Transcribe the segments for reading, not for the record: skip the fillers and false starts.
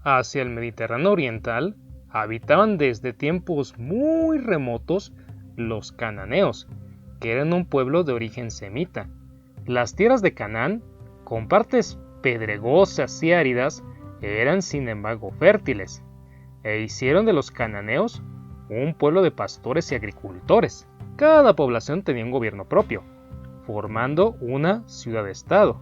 Hacia el Mediterráneo oriental habitaban desde tiempos muy remotos los cananeos, que eran un pueblo de origen semita. Las tierras de Canaán, con partes pedregosas y áridas, eran sin embargo fértiles, e hicieron de los cananeos un pueblo de pastores y agricultores. Cada población tenía un gobierno propio, formando una ciudad-estado.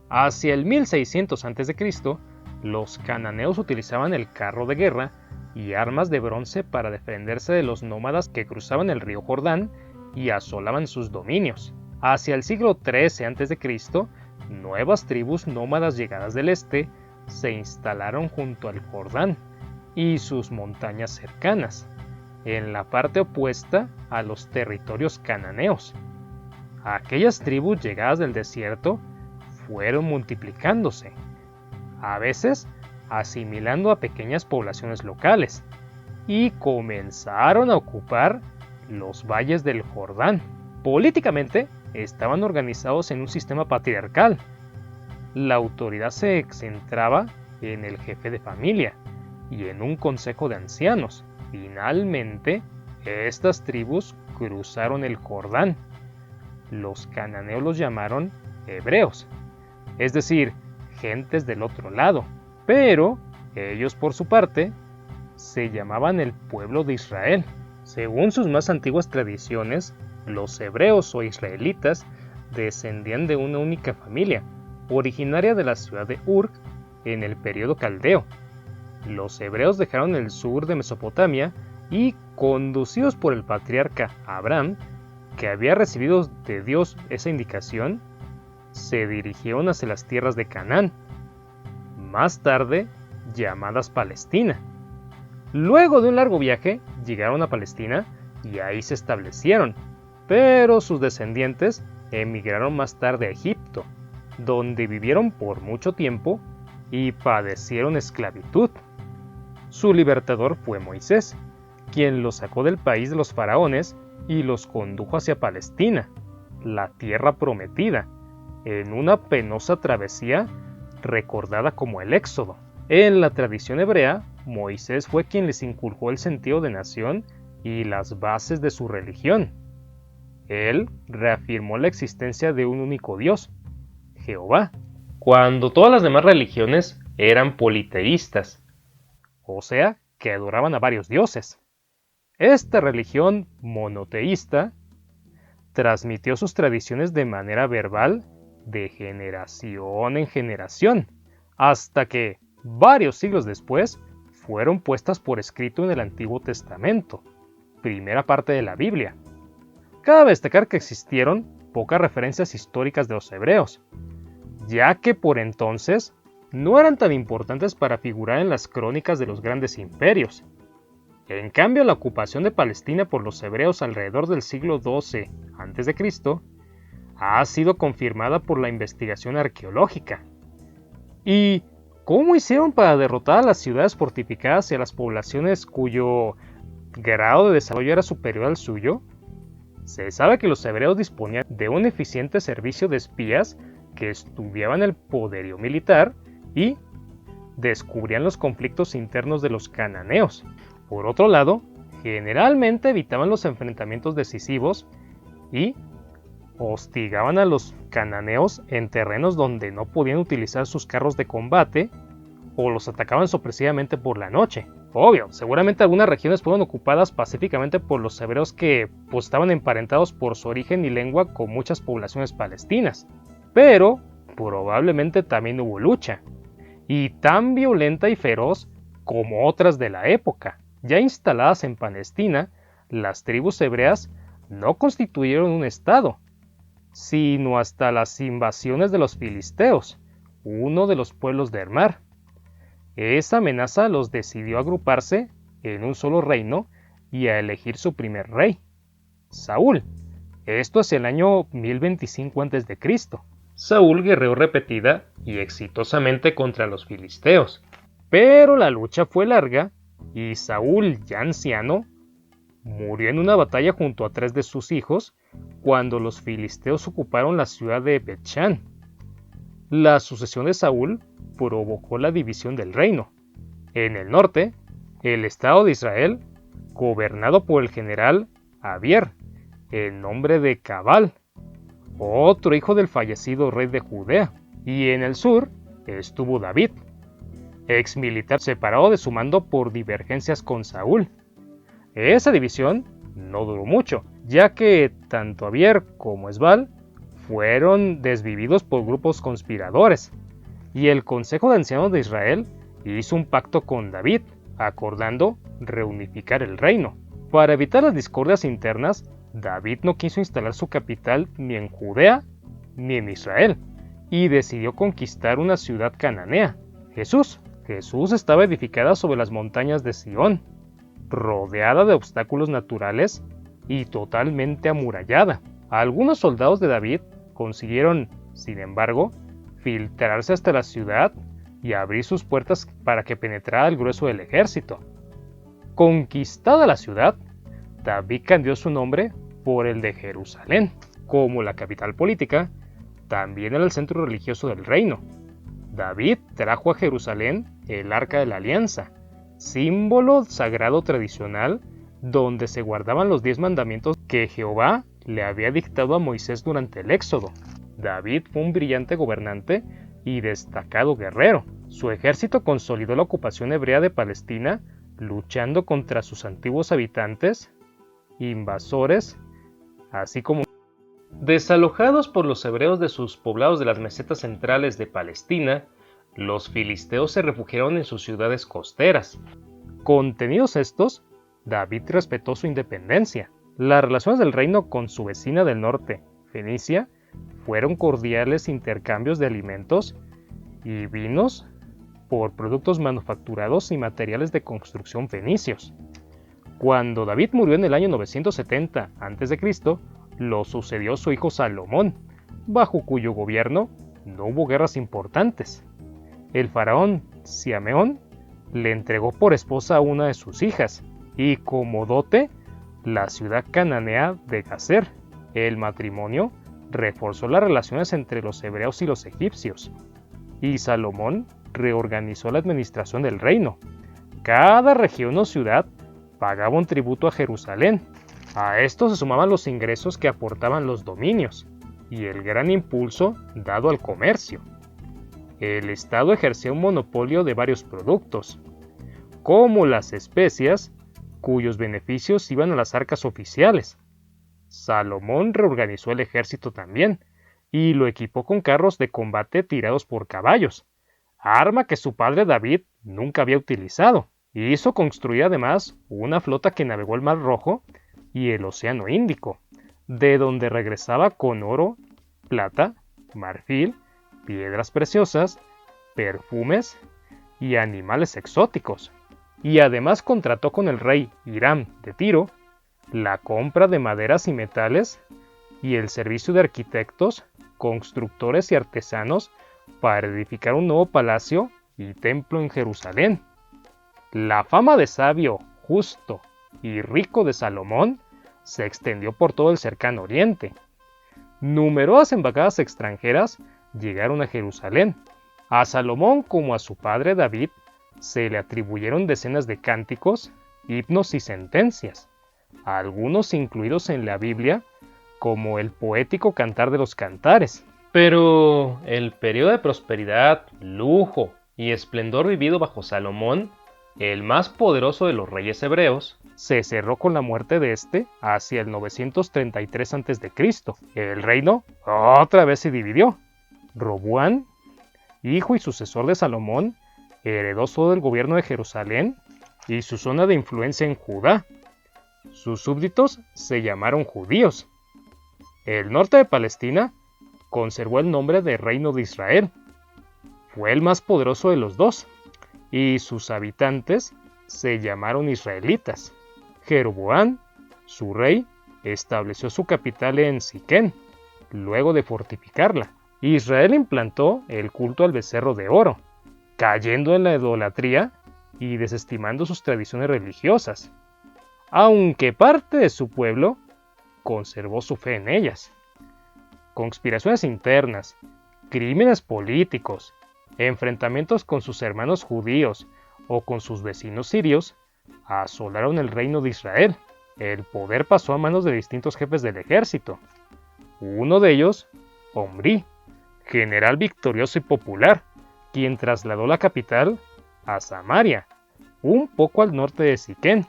Hacia el 1600 a.C., los cananeos utilizaban el carro de guerra y armas de bronce para defenderse de los nómadas que cruzaban el río Jordán y asolaban sus dominios. Hacia el siglo XIII a.C., nuevas tribus nómadas llegadas del este se instalaron junto al Jordán y sus montañas cercanas, en la parte opuesta a los territorios cananeos. Aquellas tribus llegadas del desierto fueron multiplicándose, a veces asimilando a pequeñas poblaciones locales, y comenzaron a ocupar los valles del Jordán. Políticamente, estaban organizados en un sistema patriarcal. La autoridad se centraba en el jefe de familia y en un consejo de ancianos. Finalmente, estas tribus cruzaron el Jordán. Los cananeos los llamaron hebreos, es decir, gentes del otro lado, pero ellos por su parte se llamaban el pueblo de Israel. Según sus más antiguas tradiciones, los hebreos o israelitas descendían de una única familia, originaria de la ciudad de Ur en el período caldeo. Los hebreos dejaron el sur de Mesopotamia y, conducidos por el patriarca Abraham, que había recibido de Dios esa indicación, se dirigieron hacia las tierras de Canaán, más tarde llamadas Palestina. Luego de un largo viaje, llegaron a Palestina y ahí se establecieron, pero sus descendientes emigraron más tarde a Egipto, donde vivieron por mucho tiempo y padecieron esclavitud. Su libertador fue Moisés, quien los sacó del país de los faraones y los condujo hacia Palestina, la tierra prometida, en una penosa travesía recordada como el Éxodo. En la tradición hebrea, Moisés fue quien les inculcó el sentido de nación y las bases de su religión. Él reafirmó la existencia de un único Dios, Jehová, cuando todas las demás religiones eran politeístas, o sea, que adoraban a varios dioses. Esta religión monoteísta transmitió sus tradiciones de manera verbal de generación en generación, hasta que, varios siglos después, fueron puestas por escrito en el Antiguo Testamento, primera parte de la Biblia. Cabe destacar que existieron pocas referencias históricas de los hebreos, ya que por entonces no eran tan importantes para figurar en las crónicas de los grandes imperios. En cambio, la ocupación de Palestina por los hebreos alrededor del siglo XII a.C. ha sido confirmada por la investigación arqueológica. ¿Y cómo hicieron para derrotar a las ciudades fortificadas y a las poblaciones cuyo grado de desarrollo era superior al suyo? Se sabe que los hebreos disponían de un eficiente servicio de espías que estudiaban el poderío militar y descubrían los conflictos internos de los cananeos. Por otro lado, generalmente evitaban los enfrentamientos decisivos y hostigaban a los cananeos en terrenos donde no podían utilizar sus carros de combate o los atacaban sorpresivamente por la noche. Obvio, seguramente algunas regiones fueron ocupadas pacíficamente por los hebreos que estaban emparentados por su origen y lengua con muchas poblaciones palestinas, pero probablemente también hubo lucha, y tan violenta y feroz como otras de la época. Ya instaladas en Palestina, las tribus hebreas no constituyeron un estado, sino hasta las invasiones de los filisteos, uno de los pueblos del mar. Esa amenaza los decidió agruparse en un solo reino y a elegir su primer rey, Saúl. Esto hacia el año 1025 a.C. Saúl guerreó repetida y exitosamente contra los filisteos, pero la lucha fue larga y Saúl, ya anciano, murió en una batalla junto a 3 de sus hijos cuando los filisteos ocuparon la ciudad de Bet-Shan. La sucesión de Saúl provocó la división del reino. En el norte, el Estado de Israel, gobernado por el general Abier, en nombre de Cabal, otro hijo del fallecido rey de Judea, y en el sur estuvo David, ex militar separado de su mando por divergencias con Saúl. Esa división no duró mucho, ya que tanto Abier como Esbal fueron desvividos por grupos conspiradores, y el Consejo de Ancianos de Israel hizo un pacto con David, acordando reunificar el reino. Para evitar las discordias internas, David no quiso instalar su capital ni en Judea ni en Israel, y decidió conquistar una ciudad cananea, Jesús. Jesús estaba edificada sobre las montañas de Sión, rodeada de obstáculos naturales y totalmente amurallada. Algunos soldados de David consiguieron, sin embargo, filtrarse hasta la ciudad y abrir sus puertas para que penetrara el grueso del ejército. Conquistada la ciudad, David cambió su nombre por el de Jerusalén. Como la capital política, también era el centro religioso del reino. David trajo a Jerusalén el Arca de la Alianza, símbolo sagrado tradicional donde se guardaban los 10 mandamientos que Jehová le había dictado a Moisés durante el Éxodo. David fue un brillante gobernante y destacado guerrero. Su ejército consolidó la ocupación hebrea de Palestina, luchando contra sus antiguos habitantes, invasores, así como desalojados por los hebreos de sus poblados de las mesetas centrales de Palestina. Los filisteos se refugiaron en sus ciudades costeras. Contenidos estos, David respetó su independencia. Las relaciones del reino con su vecina del norte, Fenicia, fueron cordiales intercambios de alimentos y vinos por productos manufacturados y materiales de construcción fenicios. Cuando David murió en el año 970 a.C., lo sucedió su hijo Salomón, bajo cuyo gobierno no hubo guerras importantes. El faraón Simeón le entregó por esposa a una de sus hijas, y como dote, la ciudad cananea de Gazer. El matrimonio reforzó las relaciones entre los hebreos y los egipcios, y Salomón reorganizó la administración del reino. Cada región o ciudad pagaba un tributo a Jerusalén. A esto se sumaban los ingresos que aportaban los dominios, y el gran impulso dado al comercio. El Estado ejercía un monopolio de varios productos, como las especias, cuyos beneficios iban a las arcas oficiales. Salomón reorganizó el ejército también, y lo equipó con carros de combate tirados por caballos, arma que su padre David nunca había utilizado. Hizo construir además una flota que navegó el Mar Rojo y el Océano Índico, de donde regresaba con oro, plata, marfil, piedras preciosas, perfumes y animales exóticos. Y además contrató con el rey Hiram de Tiro la compra de maderas y metales y el servicio de arquitectos, constructores y artesanos para edificar un nuevo palacio y templo en Jerusalén. La fama de sabio, justo y rico de Salomón se extendió por todo el cercano oriente. Numerosas embajadas extranjeras llegaron a Jerusalén. A Salomón como a su padre David se le atribuyeron decenas de cánticos, himnos y sentencias, algunos incluidos en la Biblia, como el poético Cantar de los Cantares. Pero el periodo de prosperidad, lujo y esplendor vivido bajo Salomón, el más poderoso de los reyes hebreos, se cerró con la muerte de este hacia el 933 a.C. El reino otra vez se dividió. Roboam, hijo y sucesor de Salomón, heredó todo el gobierno de Jerusalén y su zona de influencia en Judá. Sus súbditos se llamaron judíos. El norte de Palestina conservó el nombre de Reino de Israel. Fue el más poderoso de los dos, y sus habitantes se llamaron israelitas. Jeroboam, su rey, estableció su capital en Siquén, luego de fortificarla. Israel implantó el culto al becerro de oro, cayendo en la idolatría y desestimando sus tradiciones religiosas. aunque parte de su pueblo conservó su fe en ellas. Conspiraciones internas, crímenes políticos, enfrentamientos con sus hermanos judíos o con sus vecinos sirios asolaron el reino de Israel. El poder pasó a manos de distintos jefes del ejército. Uno de ellos, Omri, general victorioso y popular, quien trasladó la capital a Samaria, un poco al norte de Siquén.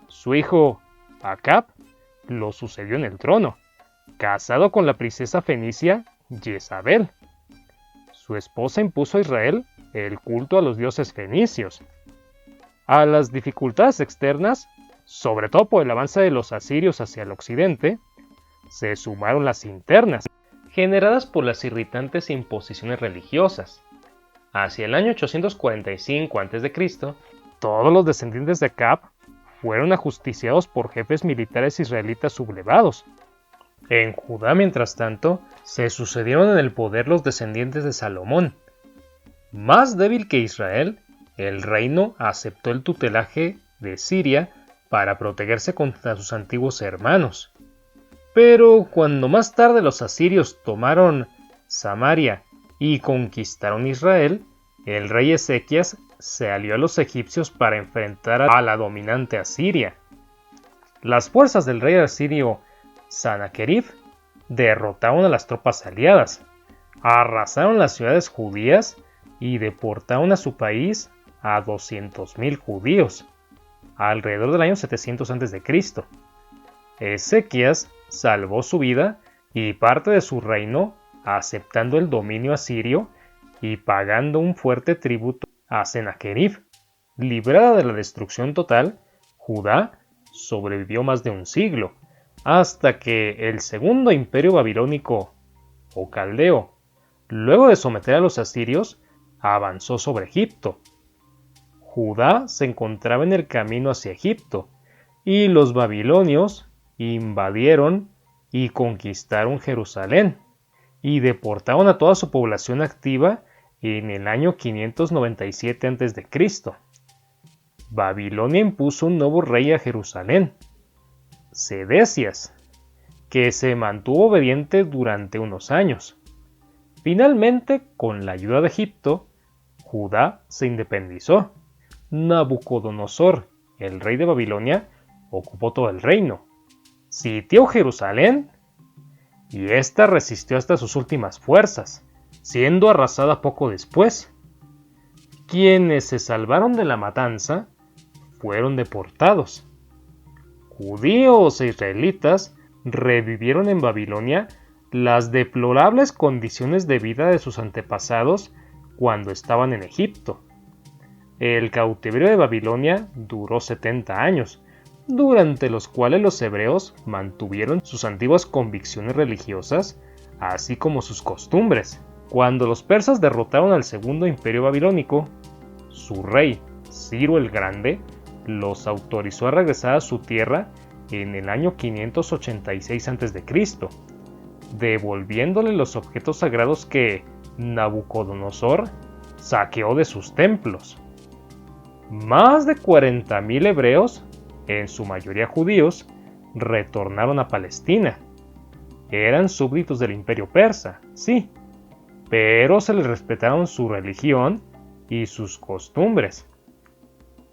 Su hijo, Acab, lo sucedió en el trono, casado con la princesa fenicia Jezabel. Su esposa impuso a Israel el culto a los dioses fenicios. A las dificultades externas, sobre todo por el avance de los asirios hacia el occidente, se sumaron las internas, generadas por las irritantes imposiciones religiosas. Hacia el año 845 a.C., todos los descendientes de Acab fueron ajusticiados por jefes militares israelitas sublevados. En Judá, mientras tanto, se sucedieron en el poder los descendientes de Salomón. Más débil que Israel, el reino aceptó el tutelaje de Siria para protegerse contra sus antiguos hermanos. Pero cuando más tarde los asirios tomaron Samaria y conquistaron Israel, el rey Ezequías se alió a los egipcios para enfrentar a la dominante Asiria. Las fuerzas del rey asirio Sanaquerib derrotaron a las tropas aliadas, arrasaron las ciudades judías y deportaron a su país a 200.000 judíos, alrededor del año 700 a.C. Ezequías salvó su vida y parte de su reino aceptando el dominio asirio y pagando un fuerte tributo a Sanaquerib. Librada de la destrucción total, Judá sobrevivió más de un siglo, hasta que el segundo imperio babilónico o caldeo, luego de someter a los asirios, avanzó sobre Egipto. Judá se encontraba en el camino hacia Egipto, y los babilonios invadieron y conquistaron Jerusalén, y deportaron a toda su población activa en el año 597 a.C. Babilonia impuso un nuevo rey a Jerusalén, Sedecias, que se mantuvo obediente durante unos años. Finalmente, con la ayuda de Egipto, Judá se independizó. Nabucodonosor, el rey de Babilonia, ocupó todo el reino, sitió Jerusalén y ésta resistió hasta sus últimas fuerzas, siendo arrasada poco después. Quienes se salvaron de la matanza fueron deportados. Judíos e israelitas revivieron en Babilonia las deplorables condiciones de vida de sus antepasados cuando estaban en Egipto. El cautiverio de Babilonia duró 70 años, durante los cuales los hebreos mantuvieron sus antiguas convicciones religiosas, así como sus costumbres. Cuando los persas derrotaron al segundo imperio babilónico, su rey, Ciro el Grande, los autorizó a regresar a su tierra en el año 586 a.C., devolviéndole los objetos sagrados que Nabucodonosor saqueó de sus templos. Más de 40.000 hebreos, en su mayoría judíos, retornaron a Palestina. Eran súbditos del imperio persa, sí, pero se les respetaron su religión y sus costumbres.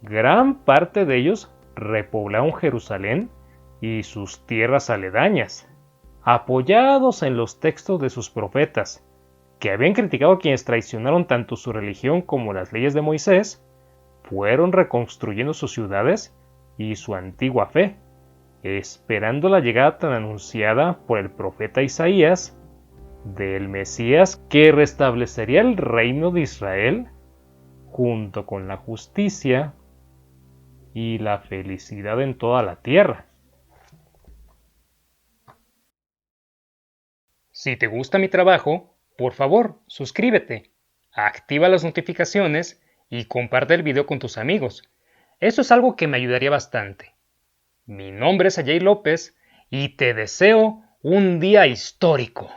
Gran parte de ellos repoblaron Jerusalén y sus tierras aledañas, apoyados en los textos de sus profetas, que habían criticado a quienes traicionaron tanto su religión como las leyes de Moisés. Fueron reconstruyendo sus ciudades y su antigua fe, esperando la llegada tan anunciada por el profeta Isaías del Mesías que restablecería el reino de Israel junto con la justicia y la felicidad en toda la tierra. Si te gusta mi trabajo, por favor, suscríbete, activa las notificaciones y comparte el video con tus amigos. Eso es algo que me ayudaría bastante. Mi nombre es Ajay López y te deseo un día histórico.